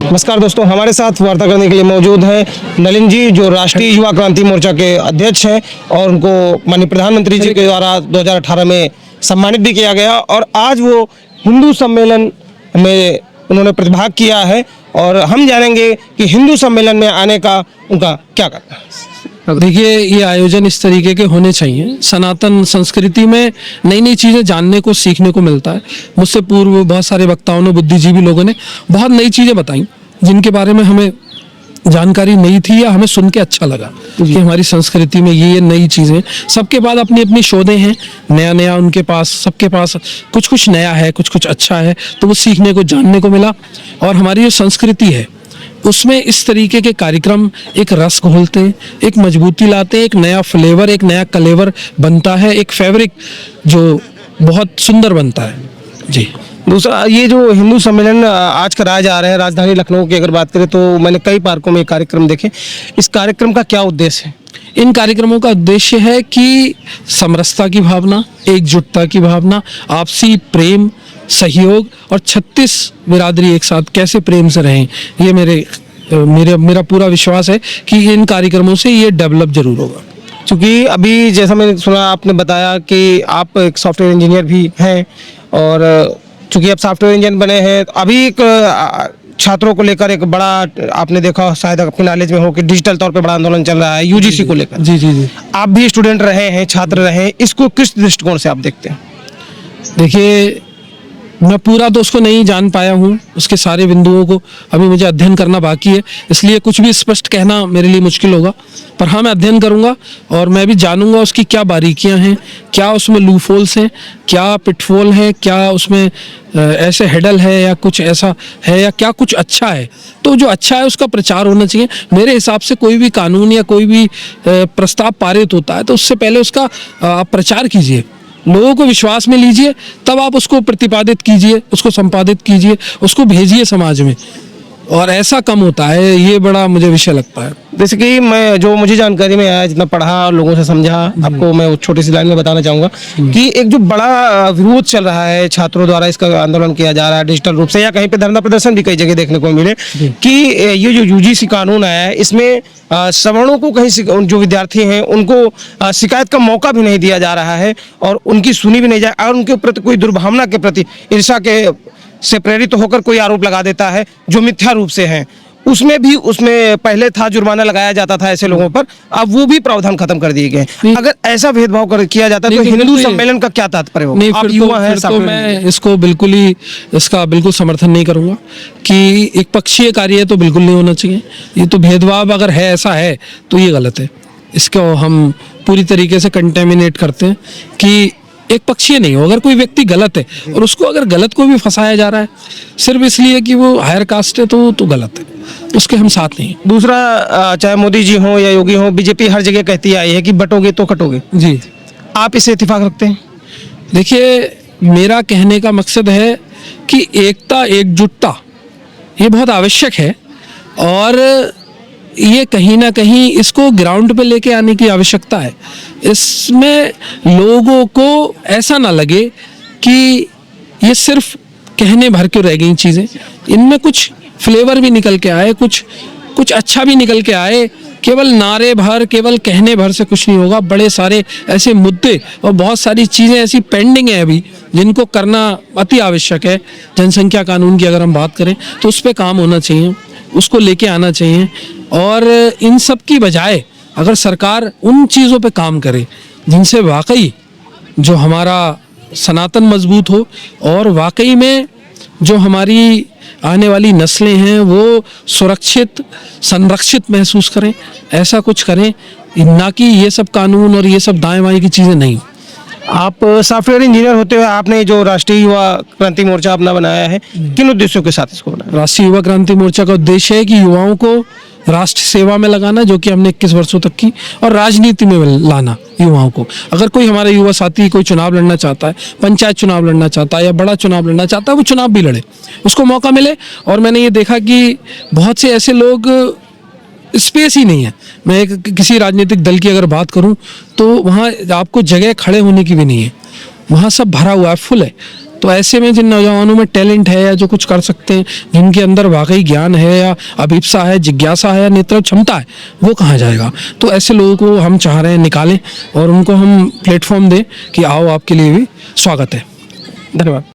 नमस्कार दोस्तों, हमारे साथ वार्ता करने के लिए मौजूद हैं नलिन जी, जो राष्ट्रीय युवा क्रांति मोर्चा के अध्यक्ष हैं और उनको माननीय प्रधानमंत्री जी के द्वारा 2018 में सम्मानित भी किया गया और आज वो हिंदू सम्मेलन में उन्होंने प्रतिभाग किया है और हम जानेंगे कि हिंदू सम्मेलन में आने का उनका क्या करना है। देखिए, ये आयोजन इस तरीके के होने चाहिए। सनातन संस्कृति में नई नई चीज़ें जानने को सीखने को मिलता है। मुझसे पूर्व बहुत सारे वक्ताओं ने, बुद्धिजीवी लोगों ने बहुत नई चीज़ें बताई जिनके बारे में हमें जानकारी नहीं थी या हमें सुन के अच्छा लगा कि हमारी संस्कृति में ये नई चीज़ें। सबके बाद अपनी अपनी शोधें हैं, नया नया उनके पास, सबके पास कुछ कुछ नया है, कुछ कुछ अच्छा है, तो वो सीखने को, जानने को मिला। और हमारी जो संस्कृति है उसमें इस तरीके के कार्यक्रम एक रस घोलते हैं, एक मजबूती लाते हैं, एक नया फ्लेवर, एक नया कलेवर बनता है, एक फैब्रिक जो बहुत सुंदर बनता है। जी, दूसरा, ये जो हिंदू सम्मेलन आज कराया जा रहा है राजधानी लखनऊ की अगर बात करें तो मैंने कई पार्कों में कार्यक्रम देखे। इस कार्यक्रम का क्या उद्देश्य है? इन कार्यक्रमों का उद्देश्य है कि समरसता की भावना, एकजुटता की भावना, आपसी प्रेम, सहयोग और 36 बिरादरी एक साथ कैसे प्रेम से रहें, ये मेरा पूरा विश्वास है कि इन कार्यक्रमों से ये डेवलप जरूर होगा। क्योंकि अभी जैसा मैंने सुना, आपने बताया कि आप एक सॉफ्टवेयर इंजीनियर भी हैं और चूंकि आप सॉफ्टवेयर इंजीनियर बने हैं, अभी एक छात्रों को लेकर एक बड़ा, आपने देखा शायद अपने नॉलेज में हो कि डिजिटल तौर पे बड़ा आंदोलन चल रहा है यूजीसी को लेकर। जी जी जी, आप भी स्टूडेंट रहे हैं, छात्र रहे हैं, इसको किस दृष्टिकोण से आप देखते हैं? देखिए, मैं पूरा तो उसको नहीं जान पाया हूँ, उसके सारे बिंदुओं को अभी मुझे अध्ययन करना बाकी है, इसलिए कुछ भी स्पष्ट कहना मेरे लिए मुश्किल होगा। पर हाँ, मैं अध्ययन करूँगा और मैं भी जानूँगा उसकी क्या बारीकियाँ हैं, क्या उसमें लूफोल्स हैं, क्या पिटफॉल है, क्या उसमें ऐसे हेडल है या कुछ ऐसा है या क्या कुछ अच्छा है। तो जो अच्छा है उसका प्रचार होना चाहिए। मेरे हिसाब से कोई भी कानून या कोई भी प्रस्ताव पारित होता है तो उससे पहले उसका प्रचार कीजिए, लोगों को विश्वास में लीजिए, तब आप उसको प्रतिपादित कीजिए, उसको संपादित कीजिए, उसको भेजिए समाज में। और ऐसा कम होता है, ये बड़ा मुझे विषय लगता है। जैसे कि मुझे जानकारी में आया, जितना पढ़ा, लोगों से समझा, आपको मैं छोटी सी लाइन में बताना चाहूँगा कि एक जो बड़ा विरोध चल रहा है, छात्रों द्वारा इसका आंदोलन किया जा रहा है डिजिटल रूप से, या कहीं पे धरना प्रदर्शन भी कई जगह देखने को मिले कि ये जो यूजीसी कानून आया है, इसमें सवर्णों को कहीं, जो विद्यार्थी हैं उनको शिकायत का मौका भी नहीं दिया जा रहा है और उनकी सुनी भी नहीं जा, और उनके प्रति कोई दुर्भावना के प्रति, ईर्ष्या के से प्रेरित होकर कोई आरोप लगा देता है जो मिथ्या रूप से हैं। उसमें पहले था जुर्माना लगाया जाता था ऐसे लोगों पर, अब वो भी प्रावधान खत्म कर दिए गए। अगर ऐसा भेदभाव किया जाता है तो हिंदू सम्मेलन का क्या तात्पर्य होगा? नहीं, आप फिर युवा हैं, तो मैं इसको बिल्कुल समर्थन नहीं करूंगा कि एक पक्षीय कार्य तो बिल्कुल नहीं होना चाहिए। ये तो भेदभाव अगर है, ऐसा है तो ये गलत है। इसको हम पूरी तरीके से कंटेमिनेट करते हैं कि एक पक्षीय नहीं हो। अगर कोई व्यक्ति गलत है और उसको अगर गलत को भी फंसाया जा रहा है सिर्फ इसलिए कि वो हायर कास्ट है तो गलत है, उसके हम साथ नहीं। दूसरा, चाहे मोदी जी हो या योगी हो, बीजेपी हर जगह कहती आई है कि बटोगे तो कटोगे। जी, आप इससे इत्तेफाक रखते हैं? देखिए, मेरा कहने का मकसद है कि एकता, एकजुटता ये बहुत आवश्यक है और ये कहीं ना कहीं इसको ग्राउंड पे लेके आने की आवश्यकता है। इसमें लोगों को ऐसा ना लगे कि ये सिर्फ कहने भर के रह गई चीज़ें, इनमें कुछ फ्लेवर भी निकल के आए, कुछ अच्छा भी निकल के आए। केवल नारे भर, केवल कहने भर से कुछ नहीं होगा। बड़े सारे ऐसे मुद्दे और बहुत सारी चीज़ें ऐसी पेंडिंग है अभी जिनको करना अति आवश्यक है। जनसंख्या कानून की अगर हम बात करें तो उस पर काम होना चाहिए, उसको लेके आना चाहिए। और इन सब की बजाय अगर सरकार उन चीज़ों पे काम करे जिनसे वाकई जो हमारा सनातन मजबूत हो और वाकई में जो हमारी आने वाली नस्लें हैं वो सुरक्षित, संरक्षित महसूस करें, ऐसा कुछ करें, ना कि ये सब कानून और ये सब दाएं बाएं की चीज़ें नहीं। आप सॉफ्टवेयर इंजीनियर होते हुए आपने जो राष्ट्रीय युवा क्रांति मोर्चा अपना बनाया है, किन उद्देश्यों के साथ इसको बनाया? राष्ट्रीय युवा क्रांति मोर्चा का उद्देश्य है कि युवाओं को राष्ट्र सेवा में लगाना, जो कि हमने 21 वर्षों तक की, और राजनीति में लाना युवाओं को। अगर कोई हमारा युवा साथी कोई चुनाव लड़ना चाहता है, पंचायत चुनाव लड़ना चाहता है या बड़ा चुनाव लड़ना चाहता है, वो चुनाव भी लड़े, उसको मौका मिले। और मैंने ये देखा कि बहुत से ऐसे लोग, स्पेस ही नहीं है। मैं किसी राजनीतिक दल की अगर बात करूं तो वहाँ आपको जगह खड़े होने की भी नहीं है, वहाँ सब भरा हुआ है, फुल है। तो ऐसे में जिन नौजवानों में टैलेंट है या जो कुछ कर सकते हैं, जिनके अंदर वाकई ज्ञान है या अभिप्सा है, जिज्ञासा है या नेतृत्व क्षमता है, वो कहाँ जाएगा। तो ऐसे लोगों को हम चाह रहे हैं निकालें और उनको हम प्लेटफॉर्म दें कि आओ, आपके लिए भी स्वागत है। धन्यवाद।